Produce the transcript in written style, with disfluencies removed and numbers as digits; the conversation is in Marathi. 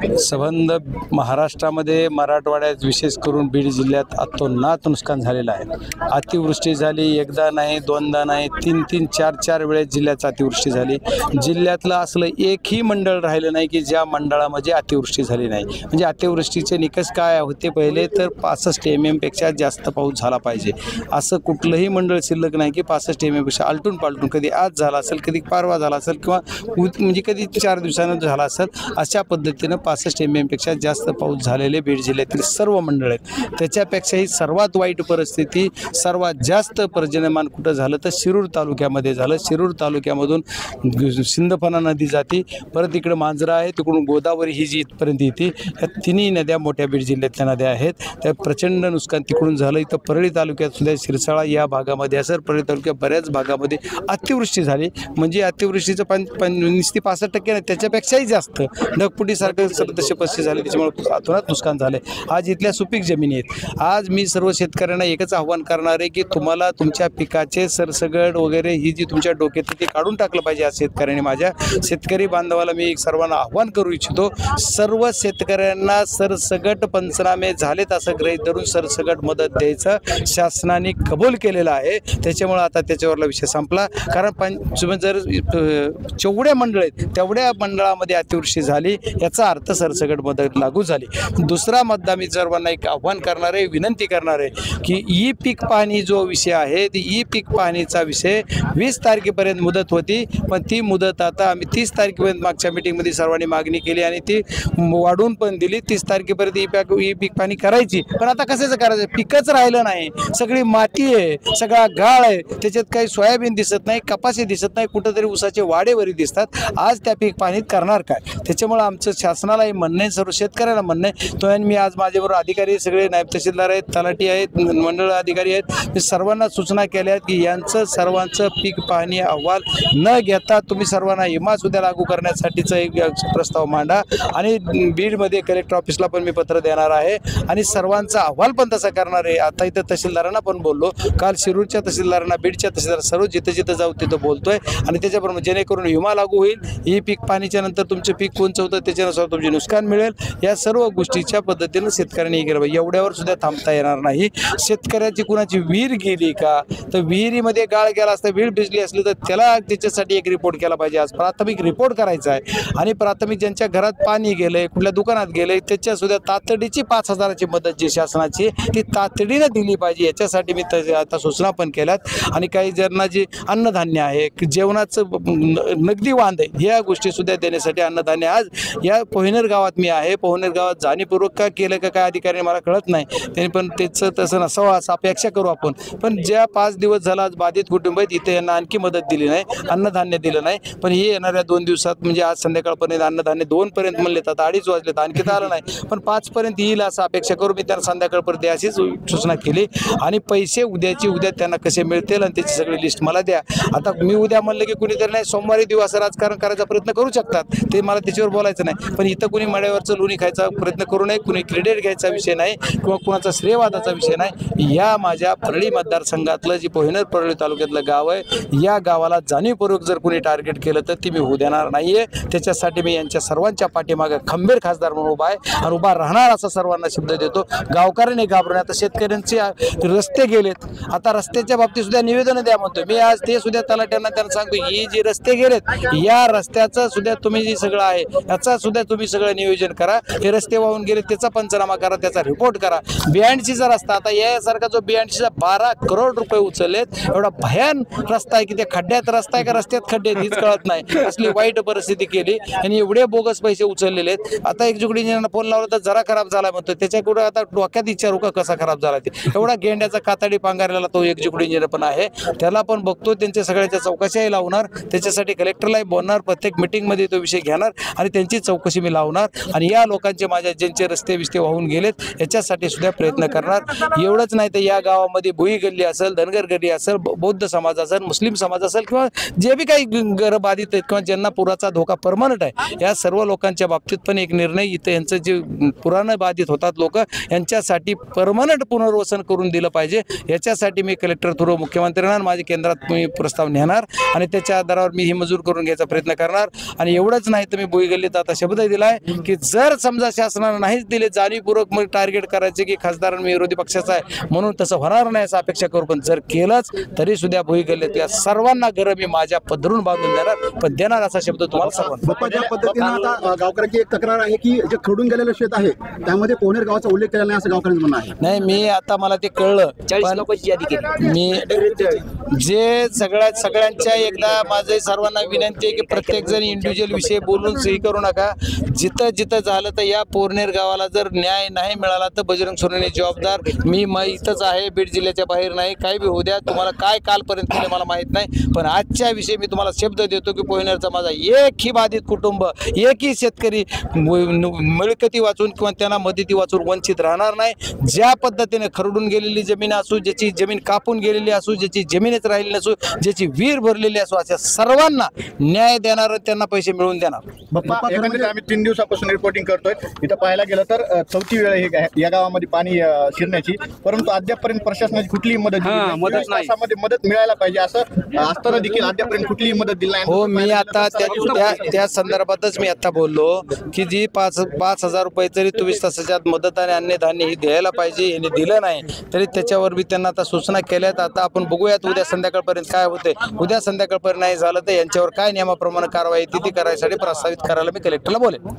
संबंध महाराष्ट्रामध्ये मराठवाड्यात विशेष करून बीड जिल्ह्यात अतोनात नुकसान झालेलं आहे। अतिवृष्टी झाली, एकदा नाही दोनदा नाही, तीन चार वेळेस जिल्ह्यात अतिवृष्टी झाली। जिल्ह्यातलं असलं एकही मंडळ राहिलं नाही की ज्या मंडळामध्ये अतिवृष्टी झाली नाही। म्हणजे अतिवृष्टीचे निकष काय होते, पहिले तर 65 mm पेक्षा जास्त पाऊस झाला पाहिजे। असं कुठलंही मंडळ शिल्लक नाही की 65 mm पेक्षा आलटून पालटून कधी आज झाला असेल, कधी परवा झाला असेल किंवा म्हणजे कधी 4 दिवसानंतर झाला असेल। अशा पद्धतीनं 65 mm पेक्षा जास्त पाऊस झालेले बीड जिल्ह्यातील सर्व मंडळ आहेत। त्याच्यापेक्षाही सर्वात वाईट परिस्थिती, सर्वात जास्त पर्जन्यमान कुठं झालं तर शिरूर तालुक्यामध्ये झालं। शिरूर तालुक्यामधून सिंदफणा नदी जाते, परत इकडे मांजरा आहे, तिकडून गोदावरी ही जी इथपर्यंत येते। ह्या तिन्ही नद्या मोठ्या बीड जिल्ह्यातल्या नद्या आहेत। त्या प्रचंड नुकसान तिकडून झालं। इथं परळी तालुक्यात सुद्धा शिरसाळा या भागामध्ये असेल, परळी तालुक्यात बऱ्याच भागामध्ये अतिवृष्टी झाली। म्हणजे अतिवृष्टीचं नुसती 65% नाही, त्याच्यापेक्षाही जास्त ढगफुटीसारखं सदस्य पस्ती झाले, त्याच्यामुळे अतोनात नुकसान झाले। आज इथल्या सुपीक जमिनी आहेत। आज मी सर्व शेतकऱ्यांना एकच आव्हान करणार आहे की तुम्हाला तुमच्या पिकाचे सरसगट वगैरे ही जी तुमच्या डोक्यात ते काढून टाकलं पाहिजे। आज शेतकऱ्यांनी, माझ्या शेतकरी बांधवाला मी सर्वांना आव्हान करू इच्छितो, सर्व शेतकऱ्यांना सरसगट पंचनामे झालेत असं गृहीत धरून सरसगट मदत द्यायचं शासनाने कबूल केलेलं आहे। त्याच्यामुळे आता त्याच्यावरला विषय संपला। कारण जर जेवढे मंडळ आहेत तेवढ्या मंडळामध्ये अतिवृष्टी झाली याचा अर्थ सरसगट मदत लागू झाली। दुसरा मुद्दा मी सर्वांना एक आव्हान करणार आहे, विनंती करणार आहे की ई पीक पाहणी जो विषय आहे, ती ई पीक पाहणीचा विषय 20 तारखेपर्यंत मुदत होती, पण ती मुदत आता आम्ही 30 तारखेपर्यंत मागच्या मीटिंगमध्ये सर्वांनी मागणी केली आणि ती वाढवून पण दिली। 30 तारखेपर्यंत ई पीक पाहणी करायची, पण आता कशाचं करायचं, पिकच राहिलं नाही। सगळी माती आहे, सगळा गाळ आहे, त्याच्यात काही सोयाबीन दिसत नाही, कपाशी दिसत नाही, कुठंतरी ऊसाचे वाडेवरी दिसतात। आज त्या पीक पाहणीत करणार काय? त्याच्यामुळे आमचं शासनालाही म्हणणं आहे, सर्व शेतकऱ्यांना म्हणणं आहे। तो मी आज माझ्याबरोबर अधिकारी सगळे नायब तहसीलदार आहेत, तलाठी आहेत, मंडळ अधिकारी आहेत, मी सर्वांना सूचना केल्या आहेत की यांचं सर्वांचं पीक पाहणी अहवाल न घेता तुम्ही सर्वांना विमा सुद्धा लागू करण्यासाठीचा एक प्रस्ताव मांडा आणि बीडमध्ये कलेक्टर ऑफिसला पण मी पत्र देणार आहे आणि सर्वांचा अहवाल पण तसा करणार आहे। आता इथं तहसीलदारांना पण बोललो, काल शिरूरच्या तहसीलदारांना, बीडच्या तहसीलदार सर्व जिथं जाऊ तिथं बोलतोय आणि त्याच्याप्रमाणे जेणेकरून विमा लागू होईल, ही पीक पाहणीच्या नंतर तुमचं पीक कोणचं होतं त्याच्यानुसार तुमचे नुकसान मिळेल। या सर्व गोष्टीच्या पद्धतीनं शेतकऱ्यांनी हे केलं पाहिजे। एवढ्यावर सुद्धा थांबता येणार नाही। शेतकऱ्याची कुणाची विहीर गेली का, तर विहिरीमध्ये गाळ गेला असता, विहीर भिजली असली तर त्याला त्याच्यासाठी एक रिपोर्ट केला पाहिजे। आज प्राथमिक रिपोर्ट करायचा आहे आणि प्राथमिक ज्यांच्या घरात पाणी गेलंय, कुठल्या दुकानात गेलंय, त्याच्या सुद्धा तातडीची 5000ची मदत जी शासनाची ती तातडीनं दिली पाहिजे। याच्यासाठी मी आता सूचना पण केल्यात आणि काही ज्यांना जे अन्नधान्य आहे, जेवणाचं नगदी वांद आहे, या गोष्टी सुद्धा देण्यासाठी अन्नधान्य आज या पोहनेर गावात मी आहे। पोहनेर गावात जाणीवपूर्वक का केलं का काय अधिकारी मला कळत नाही, त्यांनी पण त्याचं तसं नसावं असं अपेक्षा करू आपण। पण ज्या 5 दिवस झाला आज बाधित कुटुंब आहेत, इथे यांना आणखी मदत दिली नाही, अन्नधान्य दिलं नाही। पण हे येणाऱ्या 2 दिवसात म्हणजे आज संध्याकाळपर्यंत अन्नधान्य 2 पर्यंत म्हणले, आता 2:30 वाजलेत, आणखी तर आलं नाही, पण 5 पर्यंत येईल असं अपेक्षा करू। मी त्यांना संध्याकाळपर्यंत अशीच सूचना केली आणि पैसे उद्या त्यांना कसे मिळतील आणि त्याची सगळी लिस्ट मला द्या। आता मी उद्या म्हणलं की कुणीतरी नाही, सोमवारी दिवस असं राजकारण करायचा प्रयत्न करू शकतात, ते मला त्याच्यावर बोलायचं नाही। पण इथं कुणी मड्यावरचं लोणी खायचा प्रयत्न करू नये, कुणी क्रेडिट घ्यायचा विषय नाही किंवा कुणाचा श्रेयवादाचा विषय नाही। या माझ्या परळी मतदारसंघातलं जे पोहनेर परळी तालुक्यातलं गाव आहे, या गावाला जाणीवपूर्वक जर कुणी टार्गेट केलं तर ती मी होऊ देणार नाहीये। त्याच्यासाठी मी यांच्या सर्वांच्या पाठीमागे खंबीर खासदार म्हणून उभा आहे आणि उभा राहणार असा सर्वांना शब्द देतो। गावकऱ्यांनी घाबरून, आता शेतकऱ्यांचे रस्ते गेलेत, आता रस्त्याच्या बाबतीत सुद्धा निवेदन द्या म्हणतो मी। आज ते सुद्धा तलाट्यांना त्यांना सांगतो, ही जी रस्ते गेलेत या रस्त्याचं सुद्धा तुम्ही जे सगळं आहे याचा सुद्धा तुम्ही सगळं नियोजन करा। हे रस्ते वाहून गेले त्याचा पंचनामा करा, त्याचा रिपोर्ट करा। 82चा रस्ता, आता यासारखा जो 82चा 12 करोड रुपये उचललेत, एवढा भयान रस्ता आहे की त्या खड्ड्यात रस्ता आहे का रस्त्यात खड्डे हीच कळत नाही, असली वाईट परिस्थिती केली आणि एवढे बोगस पैसे उचललेले आहेत। आता एक्झिक्युटिव्ह इंजिनियरला फोन लावला तर जरा खराब झाला म्हणतो, त्याच्याकडे आता डोक्यात विचारू का कसा खराब झाला ते। एवढा गेंड्याचा कातडी पांघरलेला तो एक्झिक्युटिव्ह इंजिनियर पण आहे, त्याला पण बघतो, त्यांच्या सगळ्याच्या चौकशाही लावणार, त्याच्यासाठी कलेक्टरलाही बोलणार, प्रत्येक मीटिंगमध्ये तो विषय घेणार आणि त्यांची चौकशी मी लावणार आणि या लोकांचे, माझ्या ज्यांचे रस्ते विस्ते वाहून गेलेत याच्यासाठी सुद्धा प्रयत्न करणार। एवढंच नाही तर या गावामध्ये भुई गल्ली असेल, धनगर गल्ली असेल, बौद्ध समाज असेल, मुस्लिम समाज असेल किंवा जे बी काही घर बाधित आहेत किंवा ज्यांना पुराचा धोका परमनंट आहे, या सर्व लोकांच्या बाबतीत पण एक निर्णय इथं यांचं जे पुरानं बाधित होतात लोक यांच्यासाठी परमनंट पुनर्वसन करून दिलं पाहिजे। याच्यासाठी मी कलेक्टर थ्रू मुख्यमंत्र्यांना माझ्या केंद्रात मी प्रस्ताव नेणार आणि त्याच्या आधारावर मी ही मंजूर करून घ्यायचा प्रयत्न करणार। आणि एवढंच नाही तर मी भुई गल्लीत आता शब्द दिला आहे की जर समजा शासनानं नाहीच दिले, जाणीवपूर्वक मग टार्गेट करायचे की खासदार मी विरोधी पक्षाचा आहे म्हणून तसं होणार नाही असं अपेक्षा करू, पण जर केलंच तरी सुद्धा भुई गेले त्या सर्वांना घरं मी माझ्या पदरून बांधून देणार, पण देणार असा शब्द तुम्हाला सर्वांना. बाप्पा, ज्या पद्धतीनं आता गावकऱ्यांची एक तक्रार आहे की जे खरडून गेलेलं शेत आहे त्यामध्ये पोहनेर गावाचा उल्लेख केलेला नाही असं गावकऱ्यांचं म्हणणं आहे. नाही, मी आता मला ते कळलं, पण मी जे सगळ्यांच्या एकदा माझे सर्वांना विनंती आहे की प्रत्येक जण इंडिव्हिज्युअल विषय बोलून सही करू नका. जिथं झालं तर या पोरनेर गावाला जर न्याय नाही मिळाला तर बजरंग सोनवणे जबाबदार. मी इथंच आहे, बीड जिल्ह्याच्या बाहेर नाही. काही बी होऊ द्या, तुम्हाला काय कालपर्यंत केलं मला माहित नाही, पण आजच्या विषयी मी तुम्हाला शब्द देतो की पोहनेरचा माझा एकही बाधित कुटुंब, एकही शेतकरी मिळकती वाचून किंवा त्यांना मदती वाचून वंचित राहणार नाही. ज्या पद्धतीने खरडून गेलेली जमीन असू, ज्याची जमीन कापून गेलेली असू, ज्याची जमीनच राहिलेली नसू, ज्याची विहीर भरलेली असू, अशा सर्वांना न्याय देणार, त्यांना पैसे मिळवून देणार. बाप्पा, एकंदरीत आम्ही 3 दिवसापासून रिपोर्टिंग करतोय. इथं पाहायला गेलं तर चौथी वेळ ही या गावामध्ये पाणी शिरण्याची, परंतु अद्यापपर्यंत प्रशासनाची कुठलीही मदत मदत मिळायला पाहिजे असं असताना देखील अद्यापर्यंत कुठलीही मदत दिली नाही. हो, मी आता त्या संदर्भातच मी आता बोललो की जी 5,000 रुपये तरी 24 तासाच्या आत मदत आणि अन्नधान्य ही द्यायला पाहिजे, यांनी दिलं नाही तरी त्याच्यावर मी त्यांना आता सूचना केल्यात. आता आपण बघूयात उद्या संध्याकाळपर्यंत काय होते. उद्या संध्याकाळपर्यंत नाही झालं तर यांच्यावर काय नियमाप्रमाणे कारवाई ती करायसाठी प्रस्तावित करायला मी कलेक्टरला बोलेन.